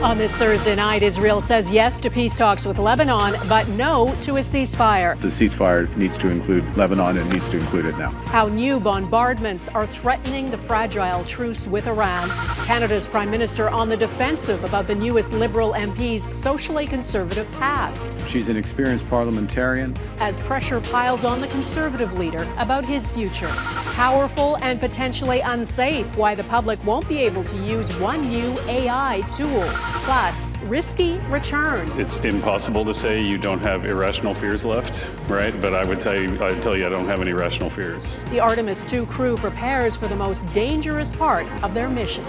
On this Thursday night, Israel says yes to peace talks with Lebanon, but no to a ceasefire. The ceasefire needs to include Lebanon and needs to include it now. How new bombardments are threatening the fragile truce with Iran. Canada's Prime Minister on the defensive about the newest Liberal MP's socially conservative past. She's an experienced parliamentarian. As pressure piles on the Conservative leader about his future. Powerful and potentially unsafe, why the public won't be able to use one new AI tool. Plus, risky return. It's impossible to say you don't have irrational fears left, right? But I'd tell you I don't have any rational fears. The Artemis II crew prepares for the most dangerous part of their mission.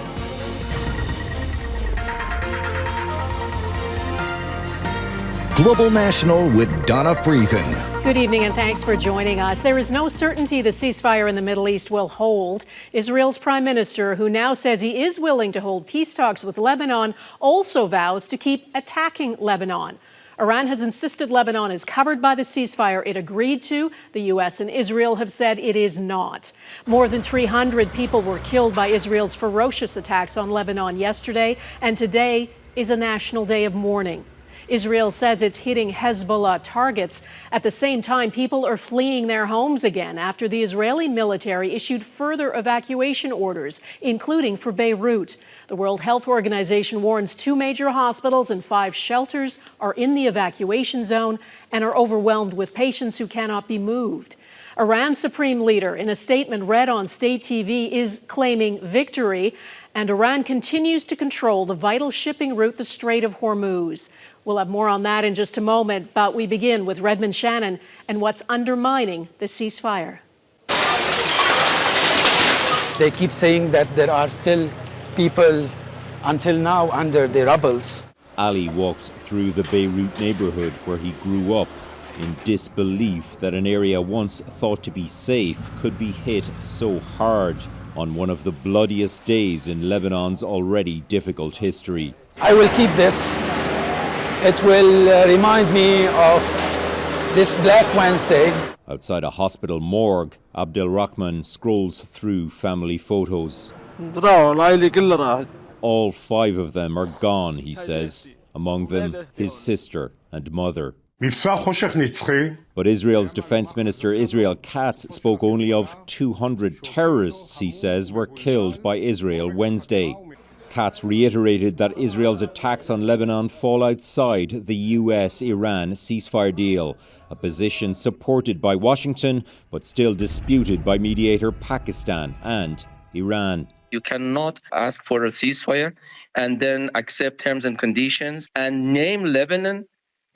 Global National with Donna Friesen. Good evening and thanks for joining us. There is no certainty the ceasefire in the Middle East will hold. Israel's Prime Minister, who now says he is willing to hold peace talks with Lebanon, also vows to keep attacking Lebanon. Iran has insisted Lebanon is covered by the ceasefire it agreed to. The U.S. and Israel have said it is not. More than 300 people were killed by Israel's ferocious attacks on Lebanon yesterday, and today is a national day of mourning. Israel says it's hitting Hezbollah targets. At the same time, people are fleeing their homes again after the Israeli military issued further evacuation orders, including for Beirut. The World Health Organization warns 2 major hospitals and 5 shelters are in the evacuation zone and are overwhelmed with patients who cannot be moved. Iran's supreme leader, in a statement read on state TV, is claiming victory, and Iran continues to control the vital shipping route, the Strait of Hormuz. We'll have more on that in just a moment, but we begin with Redmond Shannon and what's undermining the ceasefire. They keep saying that there are still people until now under the rubbles. Ali walks through the Beirut neighborhood where he grew up in disbelief that an area once thought to be safe could be hit so hard on one of the bloodiest days in Lebanon's already difficult history. I will keep this. It will remind me of this Black Wednesday. Outside a hospital morgue, Abdelrahman scrolls through family photos. All 5 of them are gone, he says, among them his sister and mother. But Israel's Defense Minister Israel Katz spoke only of 200 terrorists, he says, were killed by Israel Wednesday. Katz reiterated that Israel's attacks on Lebanon fall outside the US-Iran ceasefire deal, a position supported by Washington but still disputed by mediator Pakistan and Iran. You cannot ask for a ceasefire and then accept terms and conditions and name Lebanon,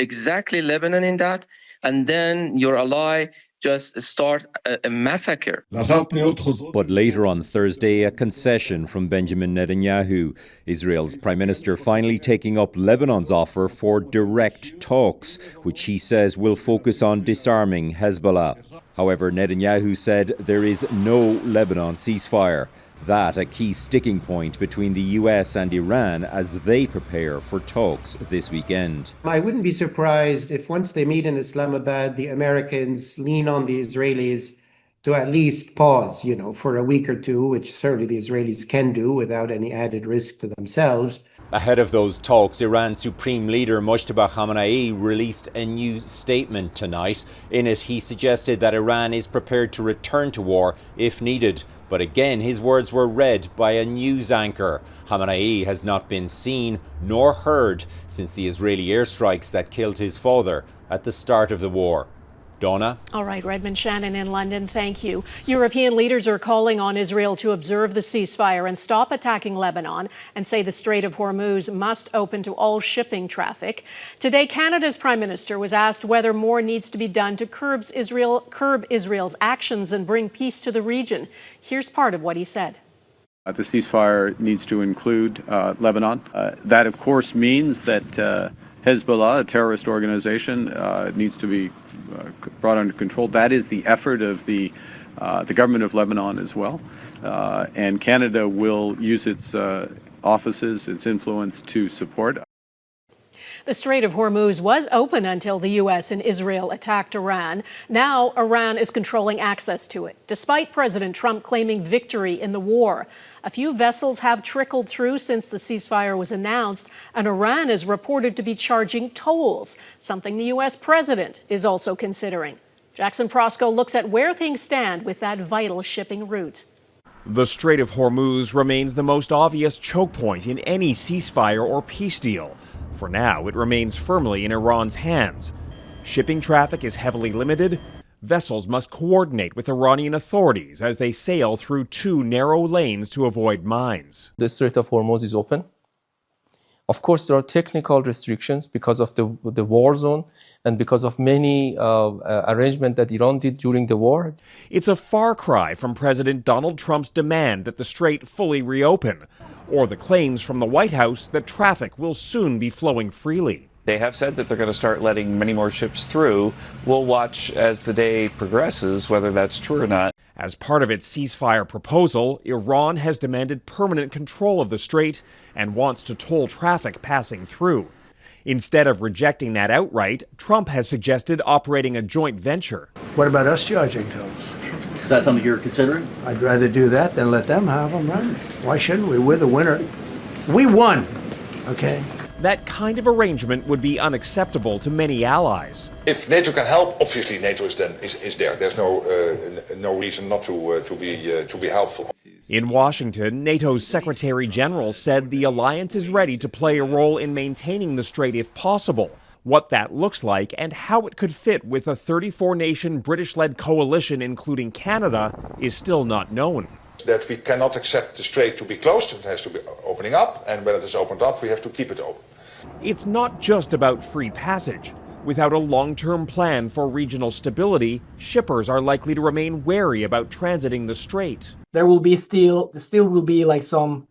exactly Lebanon in that, and then your ally just start a massacre. But later on Thursday, a concession from Benjamin Netanyahu, Israel's Prime Minister finally taking up Lebanon's offer for direct talks, which he says will focus on disarming Hezbollah. However, Netanyahu said there is no Lebanon ceasefire. That a key sticking point between the US and Iran as they prepare for talks this weekend. I wouldn't be surprised if once they meet in Islamabad, the Americans lean on the Israelis to at least pause, for a week or two, which certainly the Israelis can do without any added risk to themselves. Ahead of those talks, Iran's Supreme Leader Mojtaba Khamenei released a new statement tonight. In it, he suggested that Iran is prepared to return to war if needed. But again, his words were read by a news anchor. Khamenei has not been seen nor heard since the Israeli airstrikes that killed his father at the start of the war. Donna? All right, Redmond Shannon in London, thank you. European leaders are calling on Israel to observe the ceasefire and stop attacking Lebanon and say the Strait of Hormuz must open to all shipping traffic. Today, Canada's Prime Minister was asked whether more needs to be done to curb Israel's actions and bring peace to the region. Here's part of what he said. The ceasefire needs to include Lebanon. That, of course, means that Hezbollah, a terrorist organization, needs to be brought under control. That is the effort of the government of Lebanon as well. And Canada will use its offices, its influence to support. The Strait of Hormuz was open until the U.S. and Israel attacked Iran. Now Iran is controlling access to it, despite President Trump claiming victory in the war. A few vessels have trickled through since the ceasefire was announced, and Iran is reported to be charging tolls, something the U.S. president is also considering. Jackson Prosco looks at where things stand with that vital shipping route. The Strait of Hormuz remains the most obvious choke point in any ceasefire or peace deal. For now, it remains firmly in Iran's hands. Shipping traffic is heavily limited. Vessels must coordinate with Iranian authorities as they sail through two narrow lanes to avoid mines. The Strait of Hormuz is open. Of course, there are technical restrictions because of the war zone and because of many arrangements that Iran did during the war. It's a far cry from President Donald Trump's demand that the strait fully reopen, or the claims from the White House that traffic will soon be flowing freely. They have said that they're going to start letting many more ships through. We'll watch as the day progresses whether that's true or not. As part of its ceasefire proposal, Iran has demanded permanent control of the strait and wants to toll traffic passing through. Instead of rejecting that outright, Trump has suggested operating a joint venture. What about us charging tolls? Is that something you're considering? I'd rather do that than let them have them, right? Why shouldn't we? We're the winner. We won, okay? That kind of arrangement would be unacceptable to many allies. If NATO can help, obviously NATO is there. There's no reason not to be helpful. In Washington, NATO's Secretary General said the alliance is ready to play a role in maintaining the strait if possible. What that looks like and how it could fit with a 34-nation British-led coalition, including Canada, is still not known. That we cannot accept the strait to be closed. It has to be opening up, and when it is opened up, we have to keep it open. It's not just about free passage. Without a long-term plan for regional stability, shippers are likely to remain wary about transiting the strait. There will be still will be like some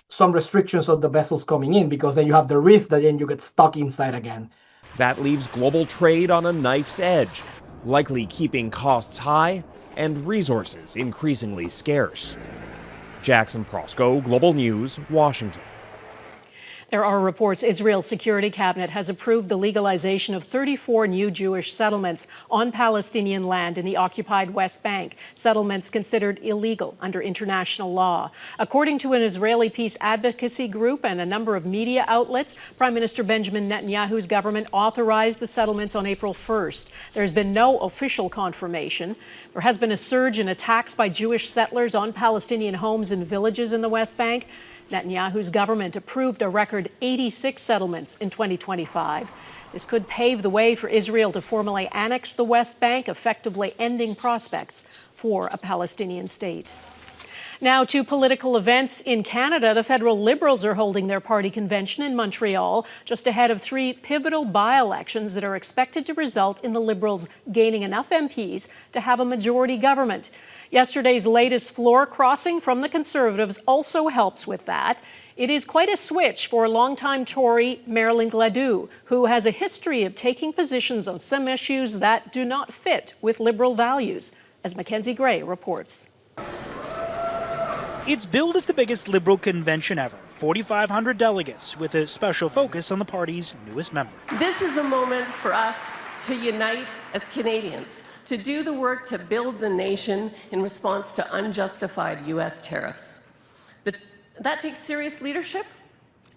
some restrictions on the vessels coming in, because then you have the risk that then you get stuck inside again. That leaves global trade on a knife's edge, likely keeping costs high and resources increasingly scarce. Jackson Prosco, Global News, Washington. There are reports Israel's Security Cabinet has approved the legalization of 34 new Jewish settlements on Palestinian land in the occupied West Bank, settlements considered illegal under international law. According to an Israeli peace advocacy group and a number of media outlets, Prime Minister Benjamin Netanyahu's government authorized the settlements on April 1st. There's been no official confirmation. There has been a surge in attacks by Jewish settlers on Palestinian homes and villages in the West Bank. Netanyahu's government approved a record 86 settlements in 2025. This could pave the way for Israel to formally annex the West Bank, effectively ending prospects for a Palestinian state. Now to political events in Canada. The federal Liberals are holding their party convention in Montreal, just ahead of 3 pivotal by-elections that are expected to result in the Liberals gaining enough MPs to have a majority government. Yesterday's latest floor crossing from the Conservatives also helps with that. It is quite a switch for longtime Tory Marilyn Gladu, who has a history of taking positions on some issues that do not fit with Liberal values, as Mackenzie Gray reports. It's billed as the biggest Liberal convention ever, 4,500 delegates, with a special focus on the party's newest member. This is a moment for us to unite as Canadians, to do the work to build the nation in response to unjustified U.S. tariffs. That takes serious leadership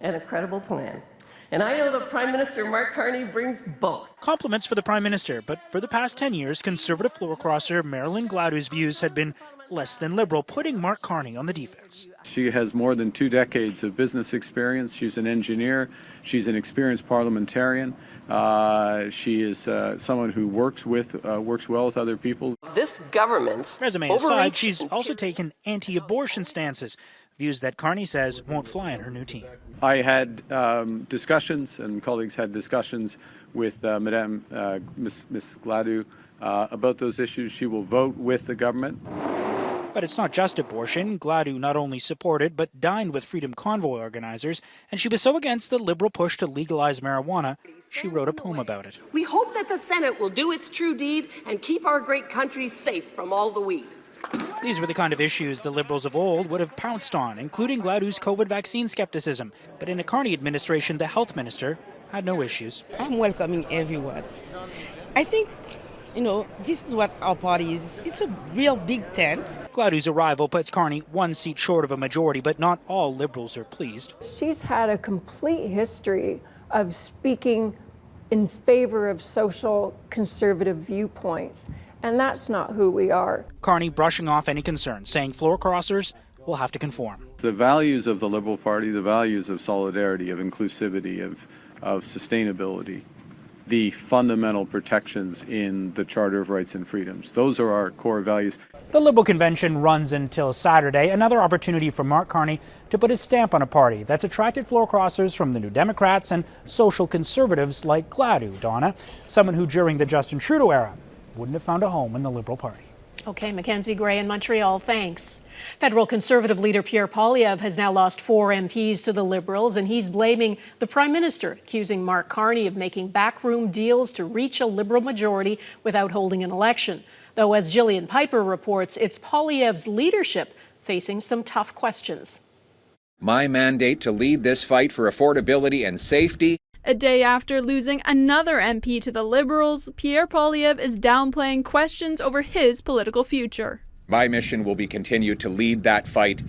and a credible plan. And I know that Prime Minister Mark Carney brings both. Compliments for the Prime Minister, but for the past 10 years, Conservative floor crosser Marilyn Gladu's views had been less than Liberal, putting Mark Carney on the defense. She has more than 2 decades of business experience. She's an engineer. She's an experienced parliamentarian. She is someone who works well with other people. This government's resume aside, she's also taken anti-abortion stances, views that Carney says won't fly on her new team. I had discussions, and colleagues had discussions with Miss Gladu about those issues. She will vote with the government. But it's not just abortion. Gladu not only supported, but dined with Freedom Convoy organizers, and she was so against the Liberal push to legalize marijuana, she wrote a poem about it. We hope that the Senate will do its true deed and keep our great country safe from all the weed. These were the kind of issues the Liberals of old would have pounced on, including Gladu's COVID vaccine skepticism. But in a Carney administration, the health minister had no issues. I'm welcoming everyone. I think this is what our party is. It's a real big tent. Gladu's arrival puts Carney one seat short of a majority, but not all Liberals are pleased. She's had a complete history of speaking in favor of social conservative viewpoints, and that's not who we are. Carney brushing off any concerns, saying floor crossers will have to conform. The values of the Liberal Party, the values of solidarity, of inclusivity, of sustainability, the fundamental protections in the Charter of Rights and Freedoms, those are our core values. The Liberal convention runs until Saturday, another opportunity for Mark Carney to put his stamp on a party that's attracted floor crossers from the New Democrats and social conservatives like Gladu, Donna, someone who during the Justin Trudeau era wouldn't have found a home in the Liberal Party. Okay, Mackenzie Gray in Montreal, thanks. Federal Conservative leader Pierre Poilievre has now lost 4 MPs to the Liberals, and he's blaming the Prime Minister, accusing Mark Carney of making backroom deals to reach a Liberal majority without holding an election. Though, as Gillian Piper reports, it's Poilievre's leadership facing some tough questions. My mandate to lead this fight for affordability and safety. A day after losing another MP to the Liberals, Pierre Poilievre is downplaying questions over his political future. My mission will be continued to lead that fight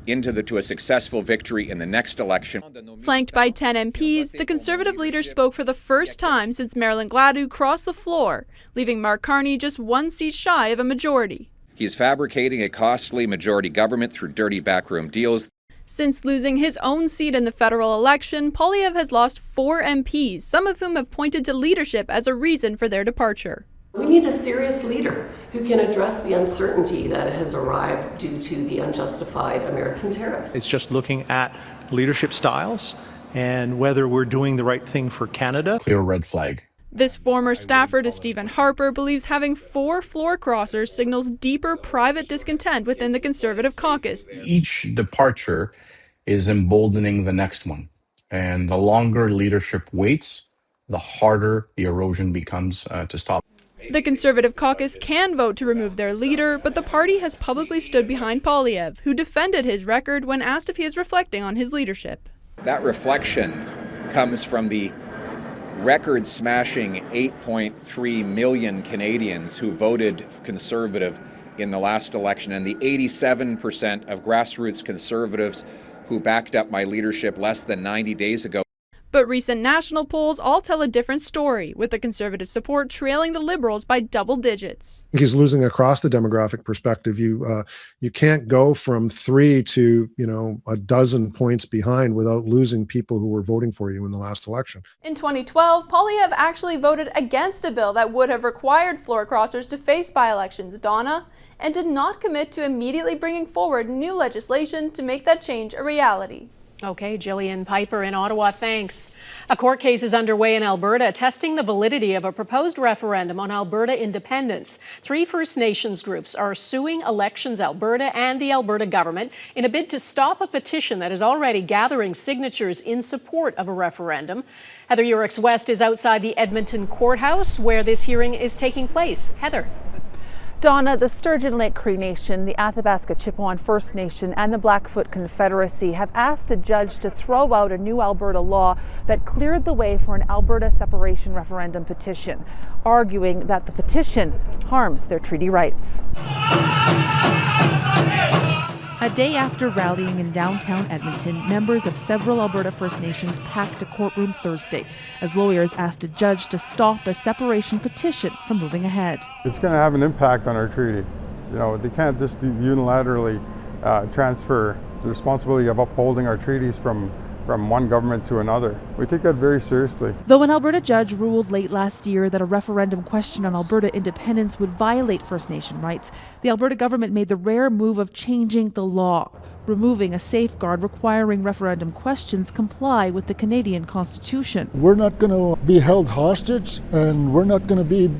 to a successful victory in the next election. Flanked by 10 MPs, the Conservative leader spoke for the first time since Marilyn Gladu crossed the floor, leaving Mark Carney just 1 seat shy of a majority. He's fabricating a costly majority government through dirty backroom deals. Since losing his own seat in the federal election, Poilievre has lost 4 MPs, some of whom have pointed to leadership as a reason for their departure. We need a serious leader who can address the uncertainty that has arrived due to the unjustified American tariffs. It's just looking at leadership styles and whether we're doing the right thing for Canada. Clear red flag. This former staffer to Stephen Harper believes having 4 floor crossers signals deeper private discontent within the Conservative caucus. Each departure is emboldening the next one. And the longer leadership waits, the harder the erosion becomes to stop. The Conservative caucus can vote to remove their leader, but the party has publicly stood behind Poilievre, who defended his record when asked if he is reflecting on his leadership. That reflection comes from the record-smashing 8.3 million Canadians who voted Conservative in the last election, and the 87% of grassroots Conservatives who backed up my leadership less than 90 days ago. But recent national polls all tell a different story, with the Conservative support trailing the Liberals by double digits. He's losing across the demographic perspective. You can't go from 3 to, a dozen points behind without losing people who were voting for you in the last election. In 2012, Poilievre actually voted against a bill that would have required floor crossers to face by-elections, Donna, and did not commit to immediately bringing forward new legislation to make that change a reality. Okay, Gillian Piper in Ottawa, thanks. A court case is underway in Alberta testing the validity of a proposed referendum on Alberta independence. 3 First Nations groups are suing Elections Alberta and the Alberta government in a bid to stop a petition that is already gathering signatures in support of a referendum. Heather Urix West is outside the Edmonton courthouse where this hearing is taking place. Heather. Donna, the Sturgeon Lake Cree Nation, the Athabasca Chippewa First Nation and the Blackfoot Confederacy have asked a judge to throw out a new Alberta law that cleared the way for an Alberta separation referendum petition, arguing that the petition harms their treaty rights. A day after rallying in downtown Edmonton, members of several Alberta First Nations packed a courtroom Thursday as lawyers asked a judge to stop a separation petition from moving ahead. It's going to have an impact on our treaty. They can't just unilaterally transfer the responsibility of upholding our treaties from one government to another. We take that very seriously. Though an Alberta judge ruled late last year that a referendum question on Alberta independence would violate First Nation rights, the Alberta government made the rare move of changing the law, removing a safeguard requiring referendum questions comply with the Canadian Constitution. We're not going to be held hostage, and we're not going to be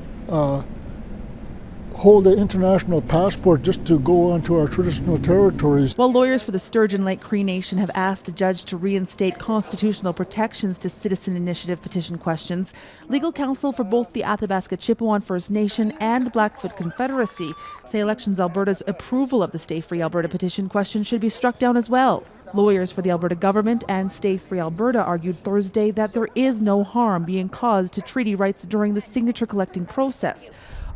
hold an international passport just to go onto our traditional territories. While lawyers for the Sturgeon Lake Cree Nation have asked a judge to reinstate constitutional protections to citizen initiative petition questions, legal counsel for both the Athabasca Chippewa First Nation and Blackfoot Confederacy say Elections Alberta's approval of the Stay Free Alberta petition question should be struck down as well. Lawyers for the Alberta government and Stay Free Alberta argued Thursday that there is no harm being caused to treaty rights during the signature collecting process,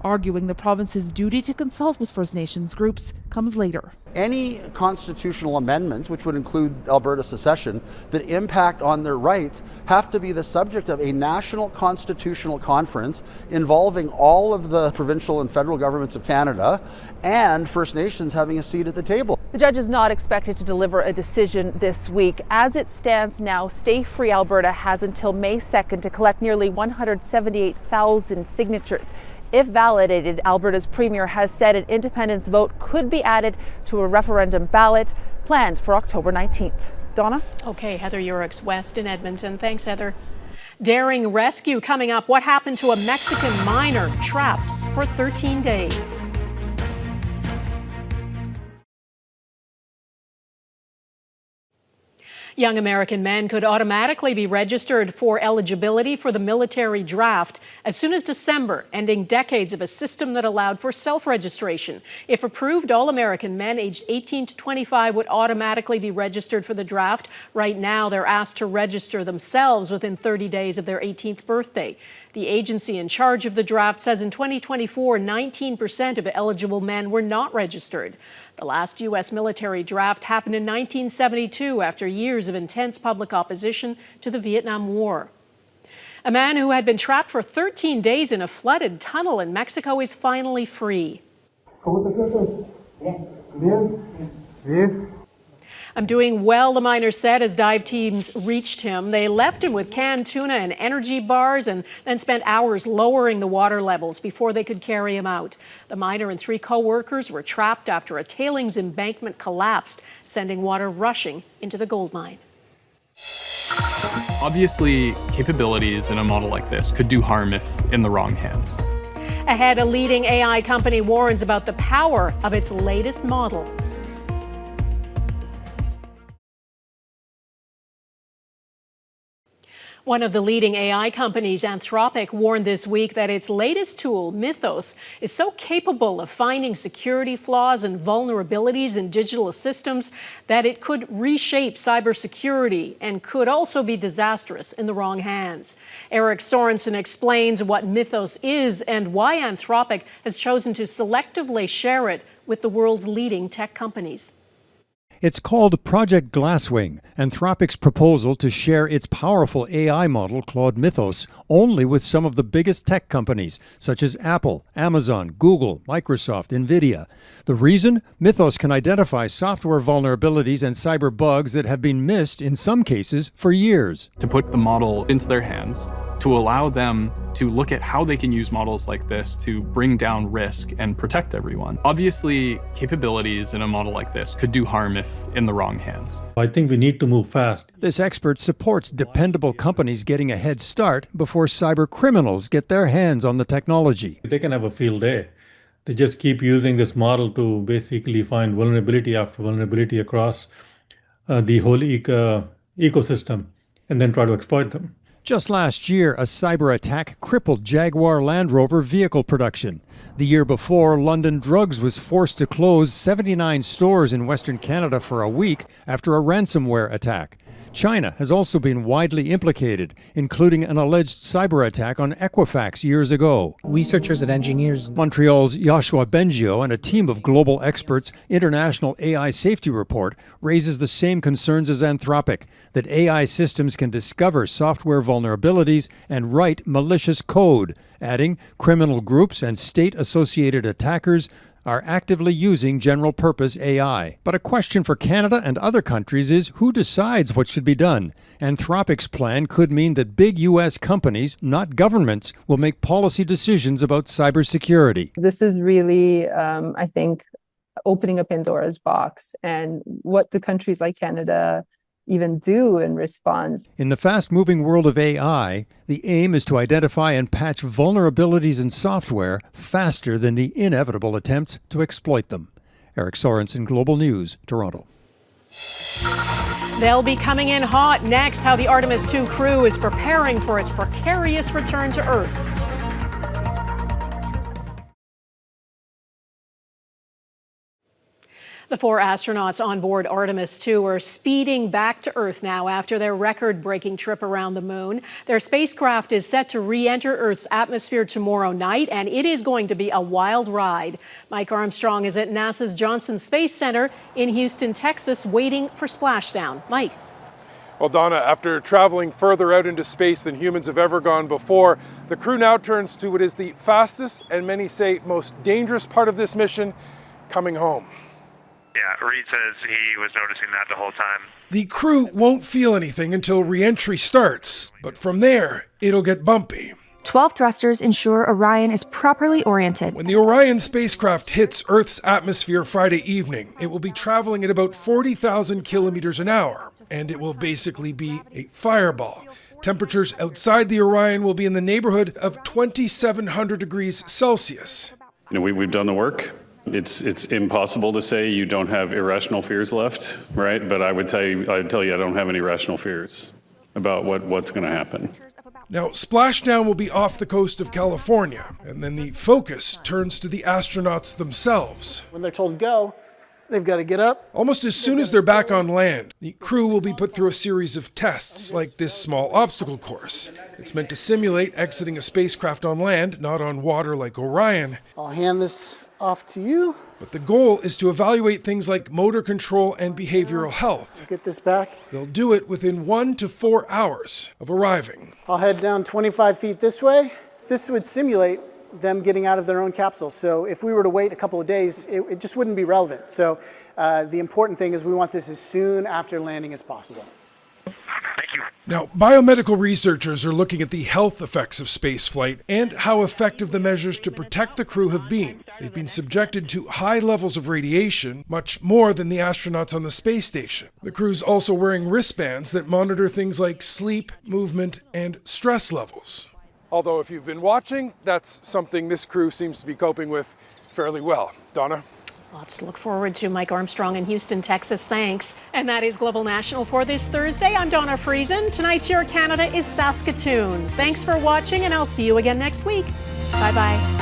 arguing the province's duty to consult with First Nations groups comes later. Any constitutional amendments, which would include Alberta secession, that impact on their rights have to be the subject of a national constitutional conference involving all of the provincial and federal governments of Canada and First Nations having a seat at the table. The judge is not expected to deliver a decision this week. As it stands now, Stay Free Alberta has until May 2nd to collect nearly 178,000 signatures. If validated, Alberta's premier has said an independence vote could be added to a referendum ballot planned for October 19th. Donna? Okay, Heather Urix West in Edmonton. Thanks, Heather. Daring rescue coming up. What happened to a Mexican miner trapped for 13 days? Young American men could automatically be registered for eligibility for the military draft as soon as December, ending decades of a system that allowed for self-registration. If approved, all American men aged 18 to 25 would automatically be registered for the draft. Right now, they're asked to register themselves within 30 days of their 18th birthday. The agency in charge of the draft says in 2024, 19% of eligible men were not registered. The last U.S. military draft happened in 1972 after years of intense public opposition to the Vietnam War. A man who had been trapped for 13 days in a flooded tunnel in Mexico is finally free. I'm doing well, the miner said as dive teams reached him. They left him with canned tuna and energy bars and then spent hours lowering the water levels before they could carry him out. The miner and 3 co-workers were trapped after a tailings embankment collapsed, sending water rushing into the gold mine. Obviously, capabilities in a model like this could do harm if in the wrong hands. Ahead, a leading AI company warns about the power of its latest model. One of the leading AI companies, Anthropic, warned this week that its latest tool, Mythos, is so capable of finding security flaws and vulnerabilities in digital systems that it could reshape cybersecurity and could also be disastrous in the wrong hands. Eric Sorensen explains what Mythos is and why Anthropic has chosen to selectively share it with the world's leading tech companies. It's called Project Glasswing, Anthropic's proposal to share its powerful AI model, Claude Mythos, only with some of the biggest tech companies, such as Apple, Amazon, Google, Microsoft, NVIDIA. The reason? Mythos can identify software vulnerabilities and cyber bugs that have been missed, in some cases, for years. To put the model into their hands, to allow them to look at how they can use models like this to bring down risk and protect everyone. Obviously, capabilities in a model like this could do harm if in the wrong hands. I think we need to move fast. This expert supports dependable companies getting a head start before cyber criminals get their hands on the technology. They can have a field day. They just keep using this model to basically find vulnerability after vulnerability across the whole ecosystem and then try to exploit them. Just last year, a cyber attack crippled Jaguar Land Rover vehicle production. The year before, London Drugs was forced to close 79 stores in Western Canada for a week after a ransomware attack. China has also been widely implicated, including an alleged cyber attack on Equifax years ago. Researchers and engineers. Montreal's Yoshua Bengio and a team of global experts' International AI Safety Report raises the same concerns as Anthropic, that AI systems can discover software vulnerabilities and write malicious code, adding criminal groups and state-associated attackers are actively using general-purpose AI. But a question for Canada and other countries is who decides what should be done? Anthropic's plan could mean that big U.S. companies, not governments, will make policy decisions about cybersecurity. This is really, I think, opening a Pandora's box. And what do countries like Canada even do in response? In the fast-moving world of AI, the aim is to identify and patch vulnerabilities in software faster than the inevitable attempts to exploit them. Eric Sorensen, Global News, Toronto. They'll be coming in hot next. How the Artemis II crew is preparing for its precarious return to Earth. The 4 astronauts on board Artemis II are speeding back to Earth now after their record-breaking trip around the moon. Their spacecraft is set to re-enter Earth's atmosphere tomorrow night, and it is going to be a wild ride. Mike Armstrong is at NASA's Johnson Space Center in Houston, Texas, waiting for splashdown. Mike. Well, Donna, after traveling further out into space than humans have ever gone before, the crew now turns to what is the fastest and many say most dangerous part of this mission, coming home. Yeah, Reed says he was noticing that the whole time. The crew won't feel anything until re-entry starts, but from there, it'll get bumpy. 12 thrusters ensure Orion is properly oriented. When the Orion spacecraft hits Earth's atmosphere Friday evening, it will be traveling at about 40,000 kilometers an hour, and it will basically be a fireball. Temperatures outside the Orion will be in the neighborhood of 2,700 degrees Celsius. You know, we've done the work. It's impossible to say you don't have irrational fears left, right? But I'd tell you I don't have any rational fears about what's going to happen. Now, splashdown will be off the coast of California, and then the focus turns to the astronauts themselves. When they're told go, they've got to get up. Almost as soon as they're back on land, the crew will be put through a series of tests, like this small obstacle course. It's meant to simulate exiting a spacecraft on land, not on water like Orion. I'll hand this off to you. But the goal is to evaluate things like motor control and behavioral health. Get this back. They'll do it within 1 to 4 hours of arriving. I'll head down 25 feet this way. This would simulate them getting out of their own capsule. So if we were to wait a couple of days, it just wouldn't be relevant. So the important thing is we want this as soon after landing as possible. Now, biomedical researchers are looking at the health effects of spaceflight and how effective the measures to protect the crew have been. They've been subjected to high levels of radiation, much more than the astronauts on the space station. The crew's also wearing wristbands that monitor things like sleep, movement, and stress levels. Although if you've been watching, that's something this crew seems to be coping with fairly well. Donna? Lots to look forward to. Mike Armstrong in Houston, Texas. Thanks. And that is Global National for this Thursday. I'm Donna Friesen. Tonight's Your Canada is Saskatoon. Thanks for watching, and I'll see you again next week. Bye-bye.